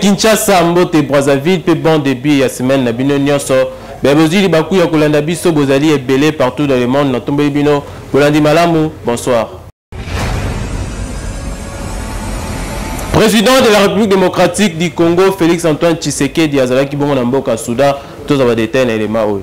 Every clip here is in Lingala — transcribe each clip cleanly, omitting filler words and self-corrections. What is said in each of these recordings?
Kinshasa, Mbote, Brazzaville, pe bon début la semaine na bino nyonso. Bebozili baku ya kolanda biso bozali ebele partout dans le monde na tombe bino. Bolandi malamu, bonsoir. Président de la République démocratique du Congo, Félix Antoine Tshisekedi azalaki bongo na mboka Soudan, tous aba détail na élément oyo.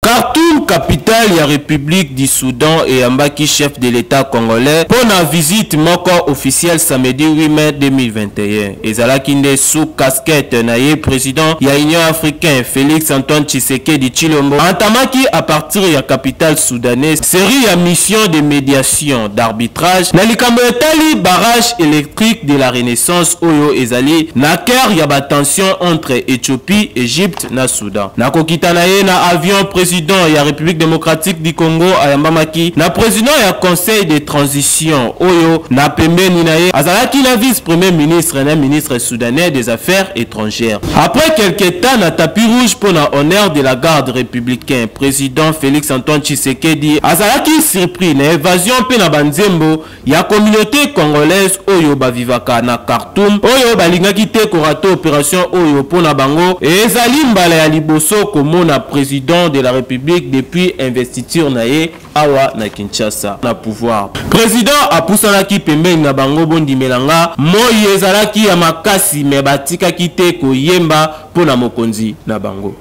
Khartoum, capitale de la République du Soudan et Ambaki, chef de l'État congolais, pour la visite moko officielle samedi 8 mai 2021. Ezalaki nde sous casquette naye président ya Union africaine Félix Antoine Tshisekedi Tshilombo entamaki à partir de la capitale soudanaise série ya mission de médiation d'arbitrage na likambo etali barrage électrique de la Renaissance oyo ezali na cœur ya ba tension entre Éthiopie, Égypte na Soudan. Na kokita naye na avion président ya République démocratique du Congo ayambamaki na président ya conseil de transition oyo na pembeni naye azalaki na vice-premier ministre na ministre soudanais des affaires étrangères. Après quelques temps na tapis rouge pour la honneur de la garde républicaine, président Félix Antoine Tshisekedi azalaki surpris na évasion pe na banzembo ya communauté congolaise oyo bavivaka na Khartoum oyo balingaki te korata opération oyo pour na bango ezali mbala ya liboso komona président de la République depuis investiture nae awa na Kinshasa na pouvoir. Président apusanaki pembeni na bango bondi melanga moi ezalaki ya makasi me batikaki te koyemba pona mokonzi na bango.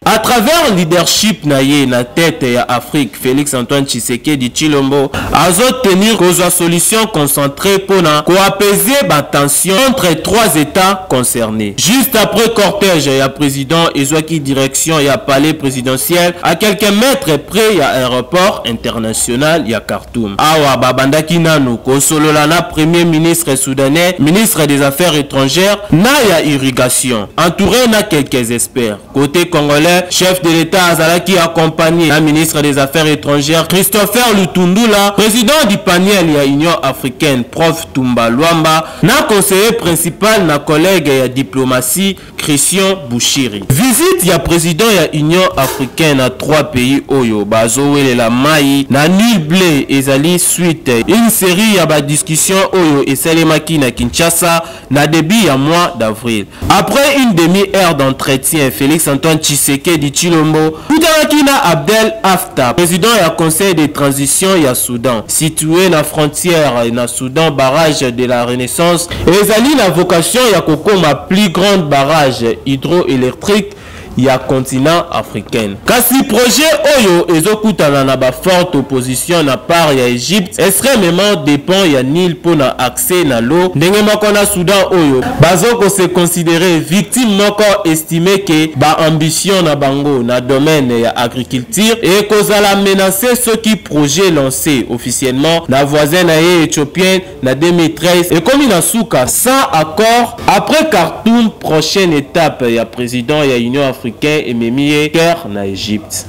À travers le leadership naye na tête ya Afrique, Félix Antoine Tshisekedi Tshilombo azo tenir qu'aux solutions concentrées pour apaiser la tension entre trois États concernés. Juste après cortège ya président ezwaki direction ya palais présidentiel à quelques mètres près ya aéroport international ya Khartoum. Awa babandaki nanu kosolola na premier ministre soudanais, ministre des affaires étrangères na ya irrigation, entouré na quelques experts. Côté congolais, chef de l'État azalaki accompagné la ministre des Affaires étrangères Christopher Lutundula, président du panel ya Union africaine Prof Tumba Luamba, na conseiller principal na collègue ya diplomatie Christian Bouchiri. Visite ya président ya Union africaine à trois pays oyo bazowele la mai na nul blé ezali suite une série ya ba discussion oyo esalemaki na Kinshasa na début ya mois d'avril. Après une demi-heure d'entretien, Félix Antoine Tshisekedi Tshilombo kutanaki na Abdel Afta, président ya conseil de transition ya Soudan, situé na frontière na Soudan, barrage de la Renaissance ezali na vocation ya kokoma plus grande barrage hydroélectrique ya continent africain. Kasi projet oyo ezokutana na ba forte opposition na part ya Égypte extrêmement dépend ya Nil pour na accès na l'eau ndenge moko na Soudan oyo bazoko se considérer victime moko estimé que ba ambition na bango na domaine ya agriculture et kozala menacer ce qui projet lancé officiellement na voisin na éthiopien na 2013 et comme na souka sans accord après Khartoum. Prochaine étape ya président ya Union africaine et Memie Caire na Égypte.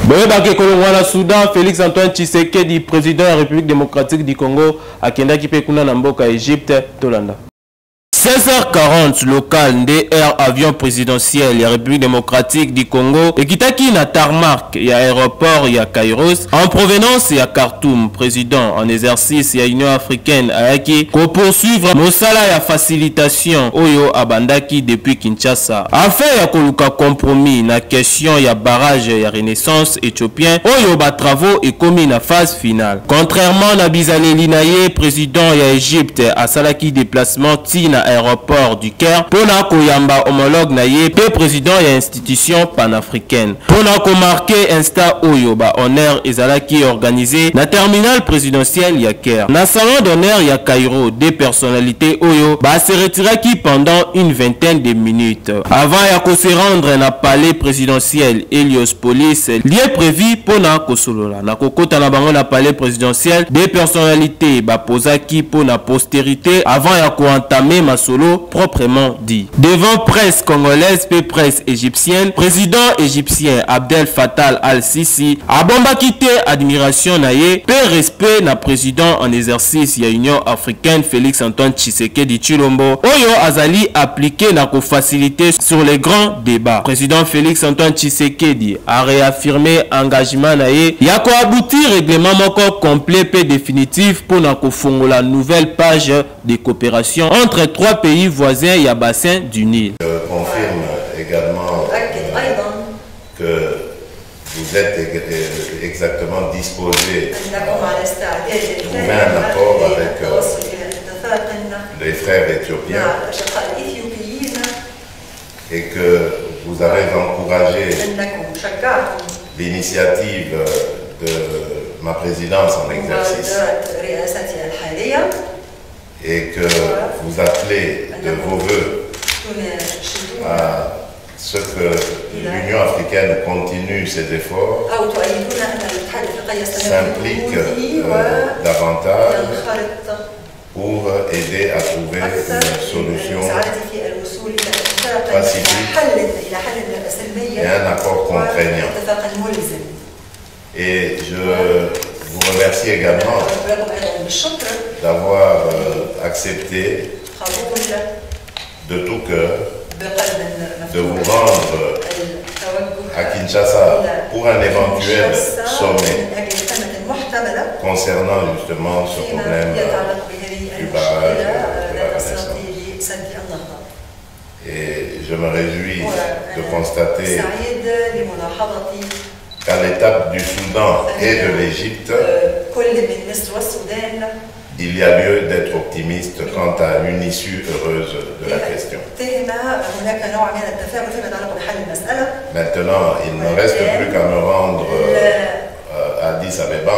Boyebake kolongwana Soudan, Félix Antoine Tshisekedi, président de la République démocratique du Congo, akendaki pe kuna na mboka Égypte tolanda. 16h40 local de air avion présidentiel ya République démocratique du Congo et kitaki na tarmac ya aéroport ya Kairos en provenance ya Khartoum. Président en exercice ya Union africaine ayaki ko poursuivre mosala ya facilitation oyo abandaki depuis Kinshasa afin ya koluka compromis na question ya barrage ya Renaissance éthiopien oyo ba travaux ekomi na phase finale. Contrairement na bizaleli naye, président ya Égypte asalaki déplacement tina aéroport du Caire pour na koyamba homologue na ye pe président ya institution panafricaine pour na ko marquer insta oyo ba honneur ezalaki organisé na terminal présidentiel ya Caire. Na salon d'honneur ya Cairo, des personnalités oyo ba se retiraki pendant une vingtaine de minutes avant ya ko se rendre na palais présidentiel Héliopolis lieu prévu pour na kosolola na kokota na bango na palais présidentiel. Des personnalités ba posaki pour na postérité avant ya ko entamer ma Masolo proprement dit. Devant presse congolaise et presse égyptienne, président égyptien Abdel Fattah al-Sisi a bomba quitté admiration naye pe respect na président en exercice ya Union africaine Félix Antoine Tshisekedi Tshilombo oyo azali appliqué na ko faciliter sur les grands débats. Président Félix Antoine Tshisekedi a réaffirmé engagement naye ya ko aboutir règlement moko complet et définitif pour na ko fongola nouvelle page de coopération entre trois pays voisins et bassin du Nil. Je confirme également que vous êtes exactement disposé à trouver un accord avec les frères éthiopiens et que vous avez encouragé l'initiative de ma présidence en exercice et que vous appelez de vos voeux à ce que l'Union africaine continue ses efforts, s'implique davantage pour aider à trouver une solution pacifique et un accord contraignant. Et je vous remercie également d'avoir accepté de tout cœur de vous rendre à Kinshasa pour un éventuel sommet concernant justement ce problème du barrage de la Renaissance. Et je me réjouis de constater qu'à l'étape du Soudan et de l'Égypte, il y a lieu d'être optimiste quant à une issue heureuse de la question. Maintenant, il ne reste plus qu'à me rendre à Addis Abeba.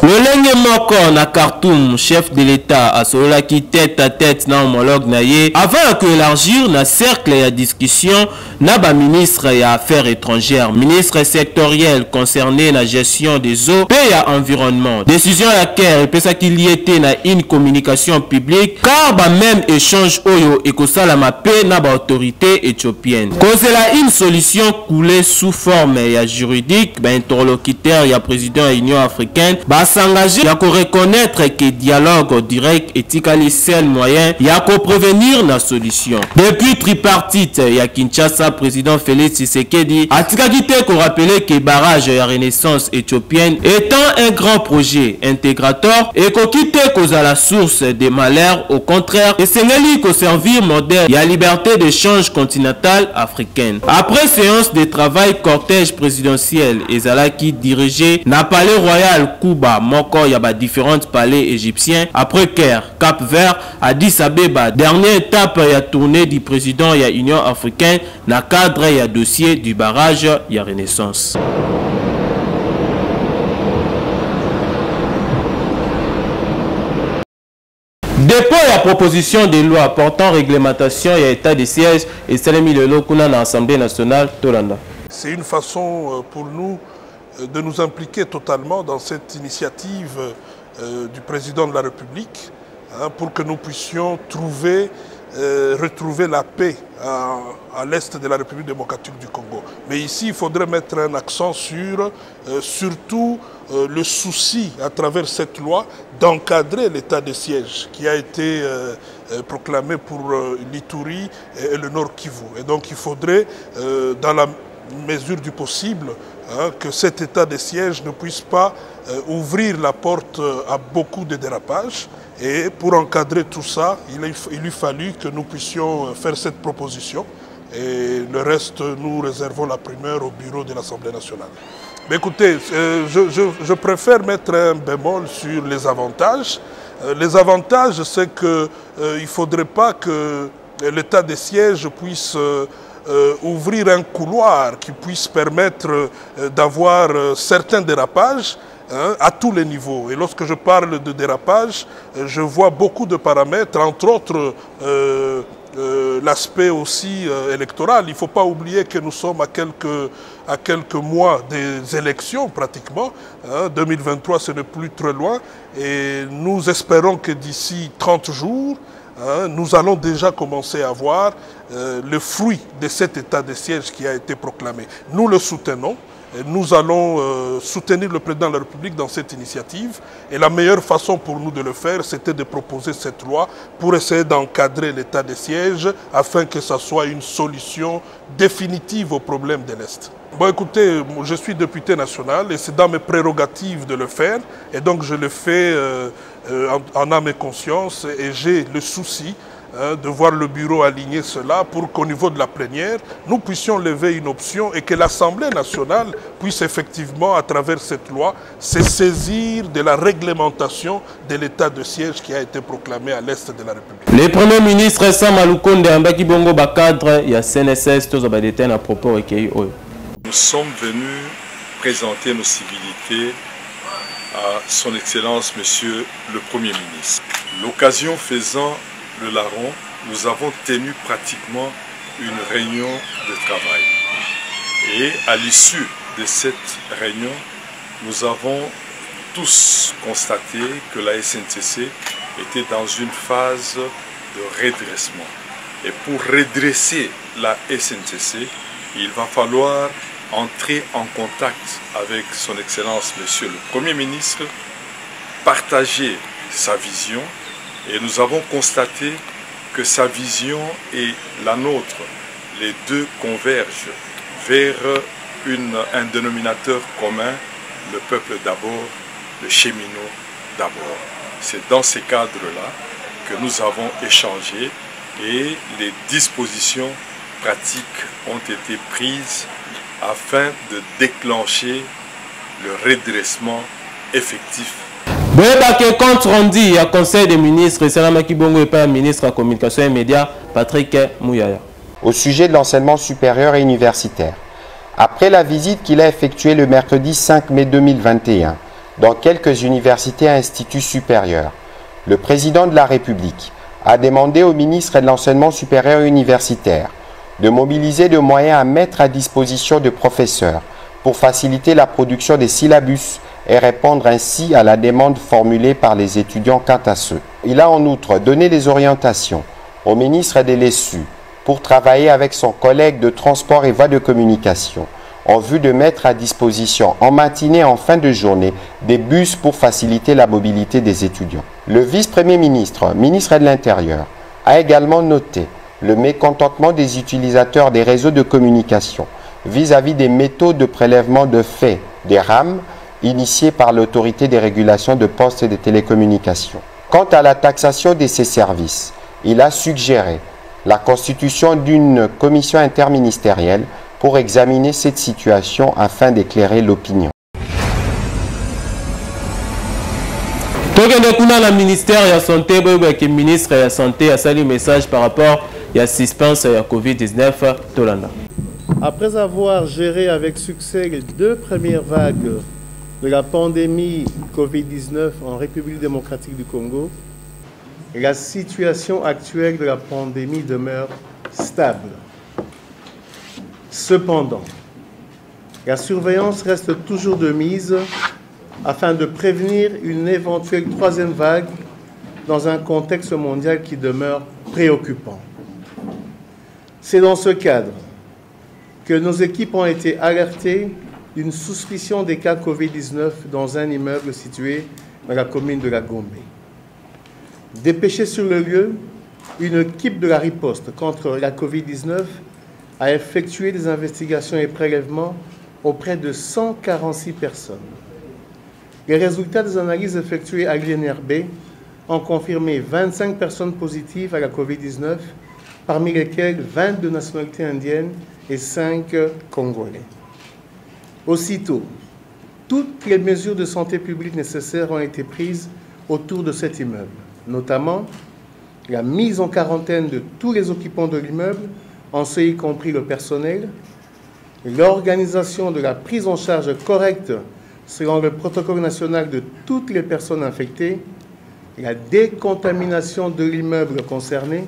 Lolenge moko na Khartoum, chef de l'État a sololaki tête à tête na homologue naye avant que élargir na cercle ya discussion na ba ministre ya affaires étrangères, ministre sectoriel concerné na gestion des eaux et ya environnement. Décision laquelle pesa qu'il y était na une communication publique car ba même échange oyo ekosalama pe na ba autorité éthiopienne. Cause la une solution coulée sous forme ya juridique, ba interlocuteur ya président de l'Union africaine va s'engager à reconnaître que dialogue direct et tikali seul moyen ya ko prévenir la solution. Depuis tripartite ya Kinshasa, président Félix Tshisekedi a tikagité ko rappeler que barrage ya Renaissance éthiopienne étant un grand projet intégrateur et ko quitter cause à la source des malheurs, au contraire et sénégali ko servir modèle ya liberté d'échange continentale africaine. Après séance de travail, cortège présidentiel ezalaki dirigé na palais royal Kuba moko ya ba différentes palais égyptiens après Caire, Cap-Vert, Addis Abeba, dernière étape ya tournée du président ya Union africaine na cadre ya dossier du barrage ya Renaissance. Dépôt la proposition de loi portant réglementation et état de siège et Salemi Lelo Kuna na Assemblée nationale Tolanda. C'est une façon pour nous de nous impliquer totalement dans cette initiative du président de la République pour que nous puissions retrouver la paix à l'est de la République démocratique du Congo. Mais ici, il faudrait mettre un accent sur surtout le souci à travers cette loi d'encadrer l'état de siège qui a été proclamé pour l'Ituri et le Nord Kivu. Et donc il faudrait, dans la mesure du possible, que cet état de siège ne puisse pas ouvrir la porte à beaucoup de dérapages. Et pour encadrer tout ça, il lui fallu que nous puissions faire cette proposition. Et le reste, nous réservons la primeur au bureau de l'Assemblée nationale. Mais écoutez, je préfère mettre un bémol sur les avantages. Les avantages, c'est qu'il ne faudrait pas que l'état de siège puisse ouvrir un couloir qui puisse permettre d'avoir certains dérapages à tous les niveaux. Et lorsque je parle de dérapage, je vois beaucoup de paramètres, entre autres l'aspect aussi électoral. Il ne faut pas oublier que nous sommes à quelques mois des élections pratiquement. 2023, ce n'est plus très loin. Et nous espérons que d'ici 30 jours, nous allons déjà commencer à voir le fruit de cet état de siège qui a été proclamé. Nous le soutenons. Nous allons soutenir le président de la République dans cette initiative et la meilleure façon pour nous de le faire, c'était de proposer cette loi pour essayer d'encadrer l'état de siège afin que ça soit une solution définitive au problème de l'Est. Bon, écoutez, je suis député national et c'est dans mes prérogatives de le faire et donc je le fais en âme et conscience et j'ai le souci de voir le bureau aligner cela pour qu'au niveau de la plénière, nous puissions lever une option et que l'Assemblée nationale puisse effectivement, à travers cette loi, se saisir de la réglementation de l'état de siège qui a été proclamé à l'Est de la République. Le Premier ministre Sam Alukonde Ambaki Bongo Bakadre, il y a CNSS, tous les détails à propos recueillis. Nous sommes venus présenter nos civilités à son Excellence, Monsieur le Premier ministre. L'occasion faisant le larron, nous avons tenu pratiquement une réunion de travail. Et à l'issue de cette réunion, nous avons tous constaté que la SNCC était dans une phase de redressement. Et pour redresser la SNCC, il va falloir entrer en contact avec son Excellence, Monsieur le Premier ministre, partager sa vision. Et nous avons constaté que sa vision et la nôtre, les deux convergent vers un dénominateur commun, le peuple d'abord, le cheminot d'abord. C'est dans ces cadres-là que nous avons échangé et les dispositions pratiques ont été prises afin de déclencher le redressement effectif. Boyebake compte rendu à Conseil des ministres, Salamaki Bongo et pas ministre de la Communication et Médias, Patrick Mouyaya. Au sujet de l'enseignement supérieur et universitaire. Après la visite qu'il a effectuée le mercredi 5 mai 2021 dans quelques universités et instituts supérieurs, le président de la République a demandé au ministre de l'enseignement supérieur et universitaire de mobiliser des moyens à mettre à disposition de professeurs pour faciliter la production des syllabus et répondre ainsi à la demande formulée par les étudiants quant à ceux. Il a en outre donné des orientations au ministre de l'ESU pour travailler avec son collègue de transport et voies de communication en vue de mettre à disposition en matinée et en fin de journée des bus pour faciliter la mobilité des étudiants. Le vice-premier ministre, ministre de l'Intérieur, a également noté le mécontentement des utilisateurs des réseaux de communication vis-à-vis des méthodes de prélèvement de faits des RAM initiées par l'autorité des régulations de postes et de télécommunications. Quant à la taxation de ces services, il a suggéré la constitution d'une commission interministérielle pour examiner cette situation afin d'éclairer l'opinion. Le ministère de la Santé, le ministre de la Santé a salué le message par rapport à la suspense à la COVID-19. Après avoir géré avec succès les deux premières vagues de la pandémie COVID-19 en République démocratique du Congo, la situation actuelle de la pandémie demeure stable. Cependant, la surveillance reste toujours de mise afin de prévenir une éventuelle troisième vague dans un contexte mondial qui demeure préoccupant. C'est dans ce cadre que nos équipes ont été alertées d'une suspicion des cas Covid-19 dans un immeuble situé dans la commune de la Gombe. Dépêchée sur le lieu, une équipe de la riposte contre la Covid-19 a effectué des investigations et prélèvements auprès de 146 personnes. Les résultats des analyses effectuées à l'INRB ont confirmé 25 personnes positives à la Covid-19, parmi lesquelles 20 de nationalité indienne et 5 Congolais. Aussitôt, toutes les mesures de santé publique nécessaires ont été prises autour de cet immeuble, notamment la mise en quarantaine de tous les occupants de l'immeuble, en ce y compris le personnel, l'organisation de la prise en charge correcte selon le protocole national de toutes les personnes infectées, la décontamination de l'immeuble concerné,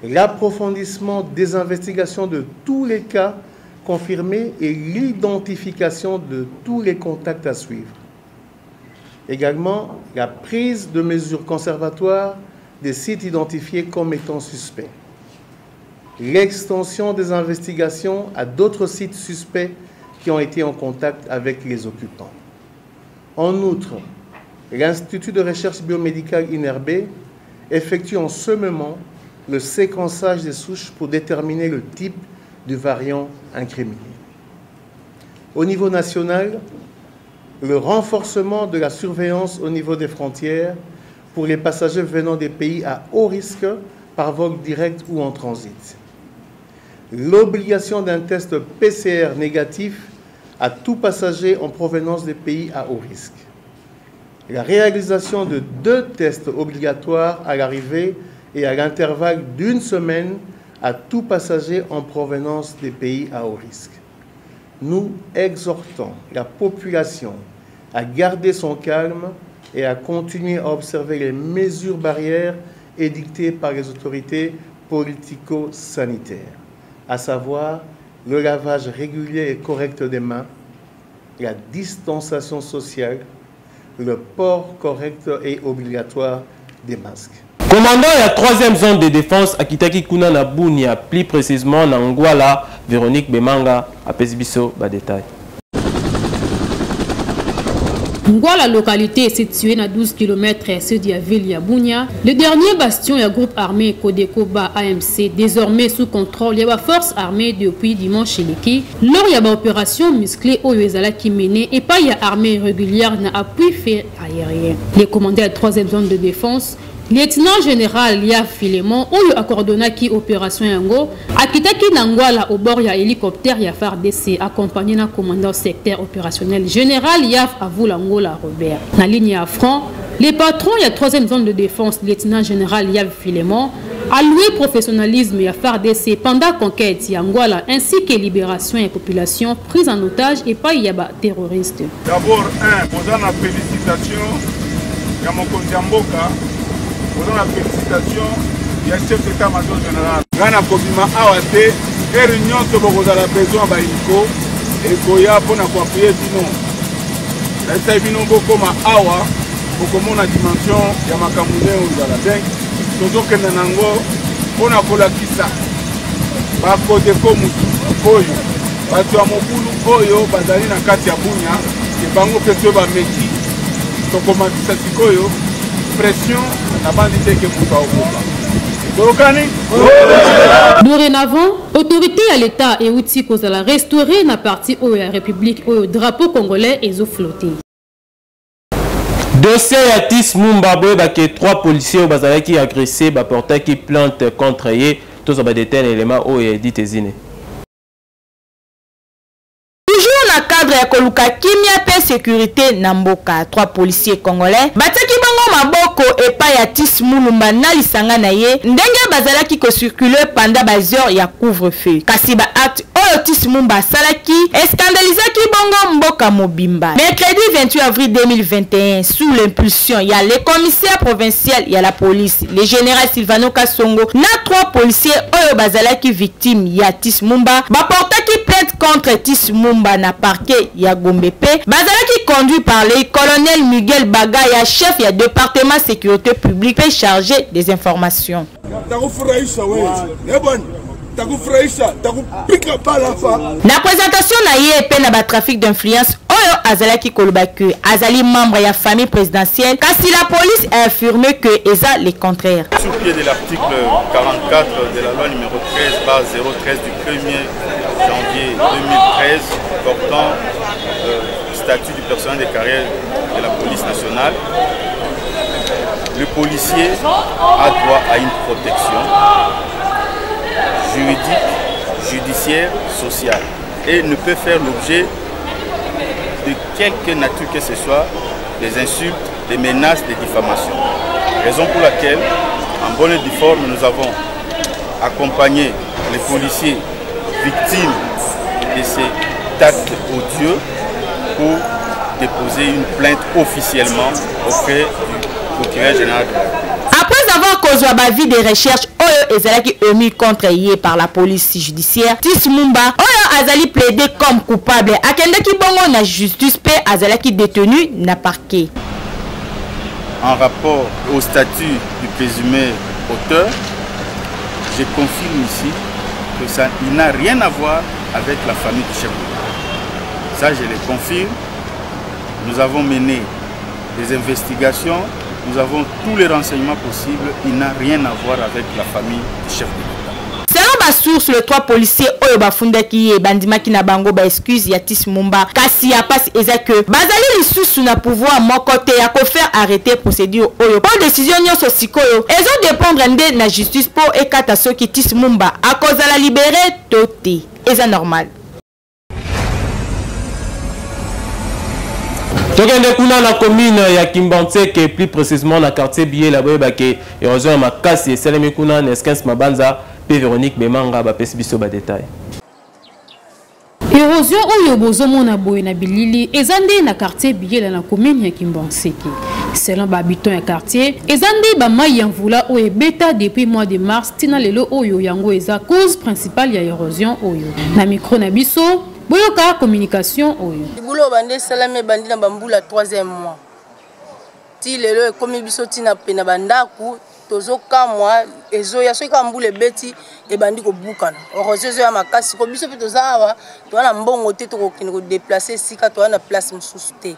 l'approfondissement des investigations de tous les cas confirmés et l'identification de tous les contacts à suivre. Également, la prise de mesures conservatoires des sites identifiés comme étant suspects. L'extension des investigations à d'autres sites suspects qui ont été en contact avec les occupants. En outre, l'Institut de recherche biomédicale INRB effectue en ce moment le séquençage des souches pour déterminer le type du variant incriminé. Au niveau national, le renforcement de la surveillance au niveau des frontières pour les passagers venant des pays à haut risque par vol direct ou en transit. L'obligation d'un test PCR négatif à tout passager en provenance des pays à haut risque. La réalisation de 2 tests obligatoires à l'arrivée et à l'intervalle d'1 semaine à tout passager en provenance des pays à haut risque. Nous exhortons la population à garder son calme et à continuer à observer les mesures barrières édictées par les autorités politico-sanitaires, à savoir le lavage régulier et correct des mains, la distanciation sociale, le port correct et obligatoire des masques. Commandant la 3e zone de défense à Kitaki Kuna na Bunia, plus précisément na Ngwala, Véronique Bemanga, à Pesbiso, bas détail. Ngwala, la localité est située à 12 km à sud de la ville de Bunia. Le dernier bastion du groupe armé Codecoba AMC, désormais sous contrôle, il y a force armée depuis dimanche chez lors il y a une opération musclée au Yezala qui menait et pas il y a armée régulière n'a appui fait aérien. Les commandants de la 3e zone de défense, lieutenant général Yav Filemon, ou le coordonné qui opération Yango, a quitté Ngwala au bord ya hélicoptère ya FARDC accompagné d'un commandant secteur opérationnel général Yav Avulangola Robert. Na ligne à front, les patrons de la 3e zone de défense, lieutenant général Yav Filemon, a loué professionnalisme ya FARDC pendant conquête Ngwala ainsi que libération et population prise en otage et pas yaba terroriste. D'abord, posant la félicitation à mon Mboka. Pour la félicitation du chef d'état-major général. Gana Kobima Awate, et réunion que vous avez besoin de Baïko, et Koya pour nous appuyer Bino. La Taïbino comme Awa, pour que la dimension de Makamune ou de la Banque, toujours que Nanango, pour nous Kisa, Bako de Komutu, Koyo, Batua Mokulu, Koyo, Bazali na Katia Bunya, et Bango Peto Bameki, Tokomati Koyo. Pression, la bandité que vous avez. Dorénavant, autorité à l'État et outils pour la restaurer la partie où la République où le drapeau congolais est flotté. Dossier Yatis Mumbabwe, que 3 policiers au Bazala qui agressé, porté qui plainte contre eux, tous ont des éléments où il dit Tezine. Na cadre ya koluka kimia pe sécurité na mboka 3 policiers congolais bataki bango maboko epa ya Tis Mulumba na lisanga na ye ndenge bazalaki ko circuler pendant bas heures ya couvre-feu kasi ba acte oyo Tis Mulumba salaki scandalisaki bongo mboka mobimba. Mercredi 28 avril 2021 sous l'impulsion ya le commissaire provincial ya la police le général Silvano Kasongo na 3 policiers oyo bazalaki victime ya Tis Mulumba baportaki plainte contre Tis Mulumba na parquet ya Gombepe bazalaki conduit par le colonel Miguel Bagaya, chef du département sécurité publique et chargé des informations. La présentation na ye pe na ba trafic d'influence oyo azalaki kolobaki azali membre ya famille présidentielle kasi la police a affirmé que eza le contraire. Sur pied de l'article 44 de la loi numéro 13/013 du 1er janvier 2013 portant statut du personnel de carrière de la police nationale, le policier a droit à une protection juridique, judiciaire, sociale et ne peut faire l'objet de quelque nature que ce soit, des insultes, des menaces, des diffamations. Raison pour laquelle, en bonne et due forme, nous avons accompagné les policiers victimes de ces actes odieux pour déposer une plainte officiellement auprès du procureur général de la République. Après avoir causé la vie de recherche oyo ezalaki émis contre yé par la police judiciaire, Tis Mulumba oyo azali plaidé comme coupable akendeki bongo na justice pe azalaki détenu na parquet. en rapport au statut du présumé auteur, je confirme ici que ça n'a rien à voir avec la famille du chef de l'État. Ça, je le confirme. Nous avons mené des investigations, nous avons tous les renseignements possibles. Il n'a rien à voir avec la famille du chef de l'État. Selon ma source, les 3 policiers oyo bafundaki et bandimaki na bango ba excuse ya Tis Mumba kasi ya passe eza que bazali lisusu na pouvoir mon côté ya ko faire arrêter procédure oyo pour décision nyonso sikoyo ezo dépendre nde na justice pour ekata soki Tis Mumba a cause la libérer toté eza normal. Tokende kuna na commune ya Kimbantseke, plus précisément na quartier Bié la boye bake érosion makasi eselemi kuna Neskens Mabanza pe Véronique Bemanga ba pesi biso ba détail. Érosion oyo bozomona boye na bilili ezande na quartier Bié na commune ya Kimbantseke. Selon habitants ya quartier, ezande ba mai ya mvula oyo beta depuis mois de mars tina lelo oyo yango eza cause principale ya érosion oyo. Na micro na biso boyoka communication oyo. Boulot bande salame bandi na bambula 3e mois. Ti lelo ekomi biso tina pena bandaku tozoka moi ezo ya soka mbule beti e bandi ko bukana. Orozezo ya makasi ko biso pe tozawa to na mbongo te to ko déplacer sika to na place mususu te.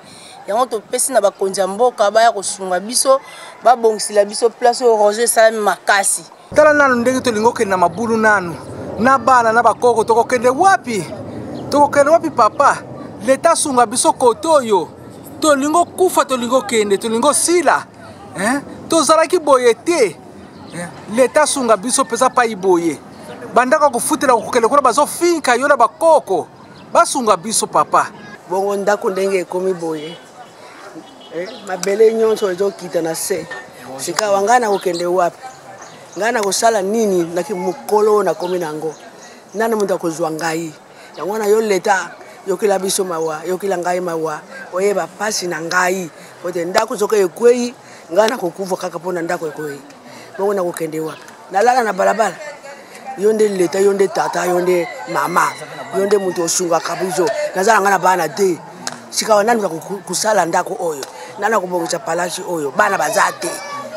Yango to pesi na bakonzi mboka baya ko sunga biso ba bongisila biso place orozezo salame makasi. Tala nanu ndenge to lingoke na mabulu nanu. Na bana na bakoko to ko kende wapi? Tokokende wapi papa? Leta sunga biso kotoyo. Tolingo kufa tolingo kende tolingo sila. Tozalaki boye te. Leta sunga biso pesa pa iboye. Bandaka kufutela kokele kuna bazo finka yona bakoko. Basunga biso papa. Bongo ndako ndenge ekomi boye. Mabele nyonso ezo kita na se. Sika wangana kokende wapi? Ngana kosala nini na kimukolo na komi nango. Nana muntu akozwa ngai. Yangwana yo leta yokila biso mawa yokila ngai mawa oyeba pasi na ngai ote ndako zoke ekwei ngana kokuva kaka pona ndako ekwei bongo na kokende wapi nalala na balabala yonde leta yonde tata yonde mama yonde muntu osunga kabizo nazala ngana bana te sika wanani kusala ndako oyo nana kubongisa palashi oyo bana bazate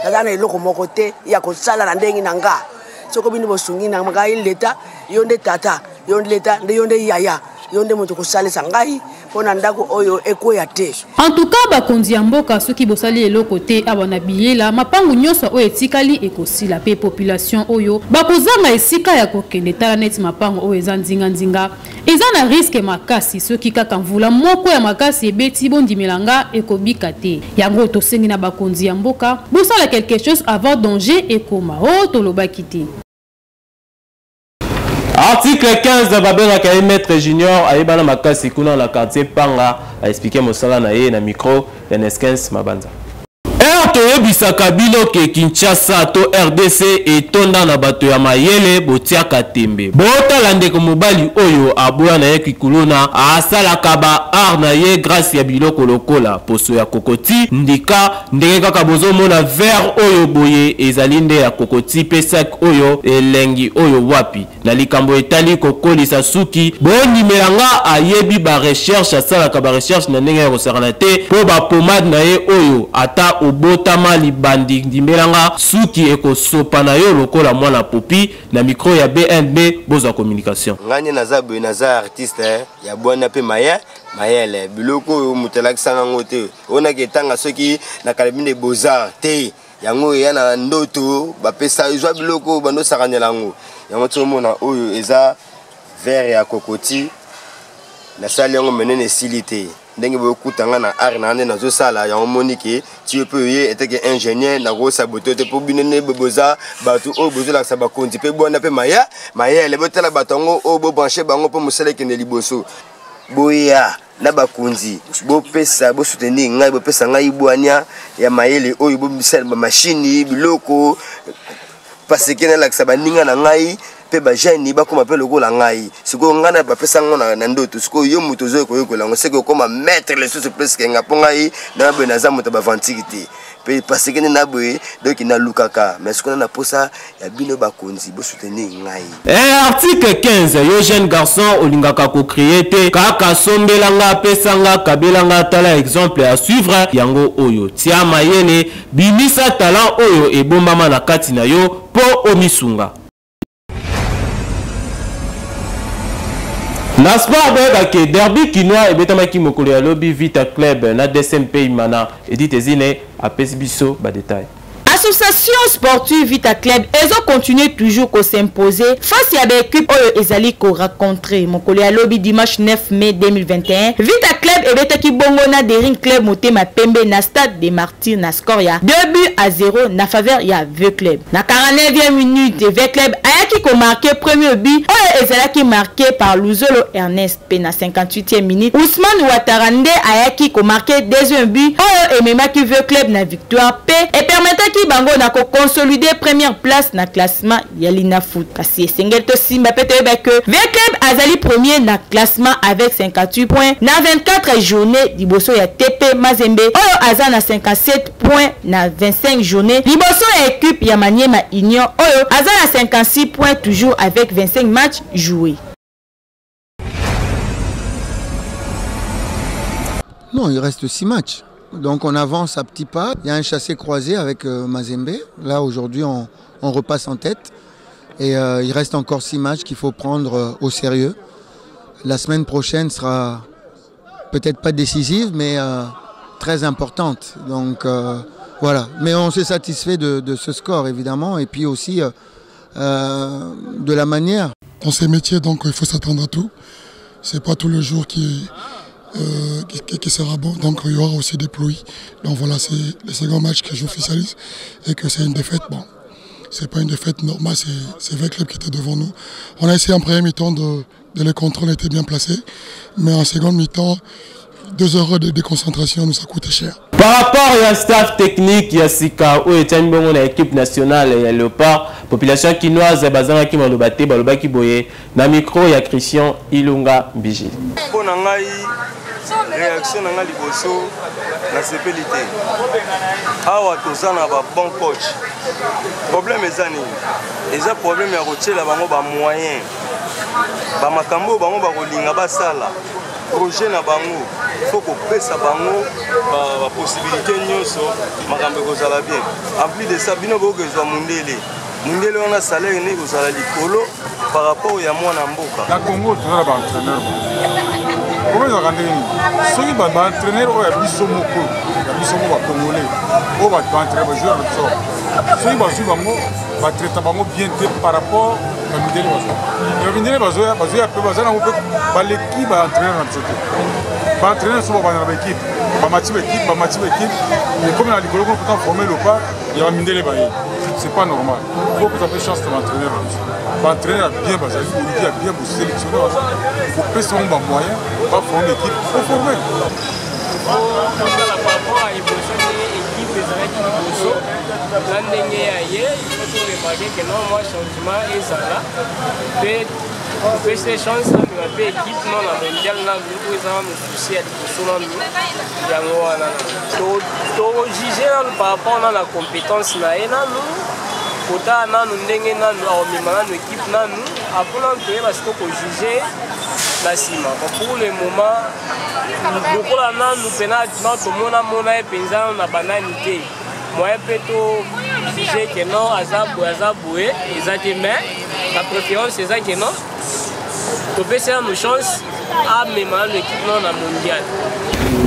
nazana eloko moko te ya kosala na ndengi nanga soko bini bosungi na ngai leta yonde tata yonde leta nde yonde yaya yonde moto kosalisa ngai pona ndako oyo ekoya te. En tout cas bakonzi ya mboka soki bosali eloko te abana biyela mapangu nyonso oyo etikali ekosila pe population oyo bakozanga esika ya kokende tala neti mapangu oyo eza nzinga eza na risque makasi soki kaka mvula moko ya makasi ebeti bondimelanga ekobika te yango tosengi na bakonzi ya mboka bosala quelque chose avant danger ekoma o tolobaki te. Article 15 de Babela Kaye Maître Junior Aïbana Makasi Kuna la quartier Panga a expliqué Mosala Naye na micro de Neskens Mabanza. Bisaka biloke Kinshasa to RDC et tonda na bato ya mayele botia katembe bota ndeko mobali oyo aboya na ye kikuluna asala kaba art na ye grâce ya biloko lokola poso ya kokoti ndika ndenge kaka bozomona ver oyo boye ezali nde ya kokoti pesak oyo elengi oyo wapi na likambo etali kokolisa suki bonimelanga ayebi ba recherche asala ka ba recherche na ndenge ya kosakana te po ba pomade na ye oyo ata obota mali bandi ndimelanga suki eko sopa na yo lokola mwana popi na micro ya BNB boza communication nganye naza artiste ya bwana pe mayele biloko mutelaki sanga ngote ona ketanga soki na kalabine bozar te yango ya na ndoto bapesa izwa biloko bando sakanyela ngo yango tomona oyo eza verre ya kokoti na sali yango menene silité ndenge bokutanga na art na ndena zo sala ya monique tu peux y être ingénieur na go saboter te pour binene boza batu o bozo la sabakonti pe bona pe maya le botela batongo o bo brancher bango po musele kende liboso boya na bakunzi bo pesa bo soutenir ngai bo pesa ngai bwania ya mayele oyo bo misala ba machine biloko parce que na la sabaninga na ngai pe ba jeune ba koma pe lokola ngai siko ngana ba pesa ngona na ndoto siko yo muto zo koyokola ngo siko koma mettre les choses presque nga ponga yi na be na za muto ba vantikiti pe parce que na boye donc na lukaka mais siko na posa ya bino ba konzi bo soutenir ngai. Article 15 yo jeune garçon olingaka ko créer te kaka sombelanga pesanga kabelanga tala exemple à suivre yango oyo tia mayele bimisa talent oyo ebombama na kati na yo po omisunga. Na sport que derby kinois et betamaki mokolo ya lobby Vita Club na DSMP Imana edite zine a pesbiso ba détail. Association sportive Vita Club ont continué toujours à s'imposer face à l'équipe oyo ezali ko rencontrer mokolo ya lobby dimanche 9 mai 2021. Vita Club et betaki bongo na Dering Club Motema Pembe na stade des Martyrs na score ya 2-0 na faveur ya V Club. Na 49e minute V Club ayaki ko marqué premier but oyo ezalaki marqué par Luzolo Ernest pe na 58e minute. Ousmane Ouattarande ayaki ko marqué deuxième but oyo ememaki V Club na victoire P et permetaki bango na ko consolider première place na classement Yalina Foot. Kasi Sengelto Simba pete ba que V Club azali premier na classement avec 58 points na 24 journées liboso ya TP Mazembe oyo aza na 57 points na 25 journées liboso ya équipe ya Maniema Union oyo aza na 56 points toujours avec 25 matchs joués. Non, il reste 6 matchs. Donc on avance à petits pas. Il y a un chassé croisé avec Mazembe. Là aujourd'hui on repasse en tête. Et il reste encore 6 matchs qu'il faut prendre au sérieux. La semaine prochaine sera peut-être pas décisive mais très importante. Donc voilà. Mais on s'est satisfait de ce score évidemment. Et puis aussi de la manière. Dans ces métiers donc il faut s'attendre à tout. C'est pas tout le jour qui sera bon, donc il y aura aussi des pluies. Donc voilà, c'est le second match que j'officialise et que c'est une défaite. Bon, c'est pas une défaite normale, c'est V Club qui était devant nous. On a essayé en première mi-temps de les contrôles étaient bien placés, mais en seconde mi-temps, 2 heures de déconcentration nous a coûté cher. Par rapport au staff technique, il y a Sika, où est l'équipe nationale, il y a Léopard, population quinoise, Bazanga qui m'a lobaté, Baloba qui boye, na micro, il y a Christian Ilunga Biji. Réaction na liboso na sepelité awa tozana ba bon coach problème ezani eza problème ya kotiela bango ba moyen ba makambo bango ba kolinga basala projet na bango faut kopesa bango ba possibilité nyonso makambo kozala bien en plus de ça bino bokezwa mundele wana salaire ne kozala likolo par rapport ya mwana mboka na Congo tozala ba entraîneur comment ça rendre soki ba entraîneur oya biso moko ba congolais o ba entraîneur ba joueur de sort soki ba suivre bango ba traiter bango bien par rapport à mindele bazoya pe bazana mo pe ba l'équipe ba entraîneur na tsote ba entraîneur so ba na équipe ba match équipe mais comme na likolo ko peut former le pas il y a mindele ba c'est pas normal il faut que ça fait chance de l'entraîneur l'entraîneur a bien basé il a bien sélectionné il faut que ça ait un moyen pas former l'équipe il faut former par rapport à l'évolution de l'équipe la ndenge ailleurs il faut remarquer que non moi changement et ça là peut ces chances mais la équipe non la mondiale là nous avons un souci à l'évolution yango wana to juger par rapport à la compétence na ena nous kota nanu ndenge nanu aomema nanu équipe nanu apona toyeba siko kojuge na nsima pour le moment lokola nanu pena tomona ye mpenza na banani te moyen mpe to juge ke non aza boye eza te mais la préférence eza ke non topesa nanu chance amema nanu équipe nanu na mondial.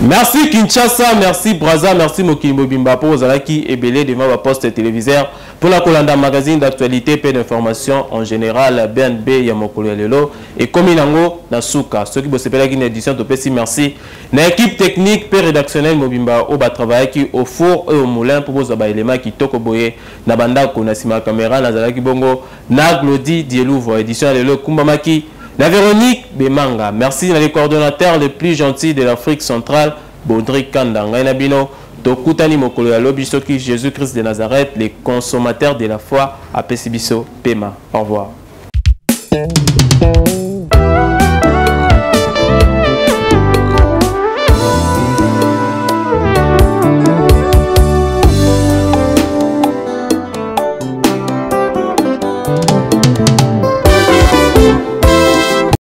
Merci Kinshasa, merci Braza, merci Mokimbo Bimba pour Zalaki et Belé devant ma poste téléviseur. Pour la Kolanda magazine d'actualité, peu d'informations en général, BNB, Yamokolo Lelo et Kominango Nasuka. Ceux qui bossent pour une édition, merci. L'équipe technique, peu rédactionnelle, Mobimba, au bas travail qui au four et au moulin pour vos abaïlements qui toko boye, Nabanda, Konasima Caméra, Nazalaki Bongo, Naglodi, Dielouvre, édition Lelo, Kumbamaki. La Véronique Bemanga, merci les coordonnateurs les plus gentils de l'Afrique centrale, Baudry Kanda, Ngainabino, Tokutani Mokolo Yalobi Soki, Jésus-Christ de Nazareth, les consommateurs de la foi à Pesibiso, Pema. Au revoir. Thank you.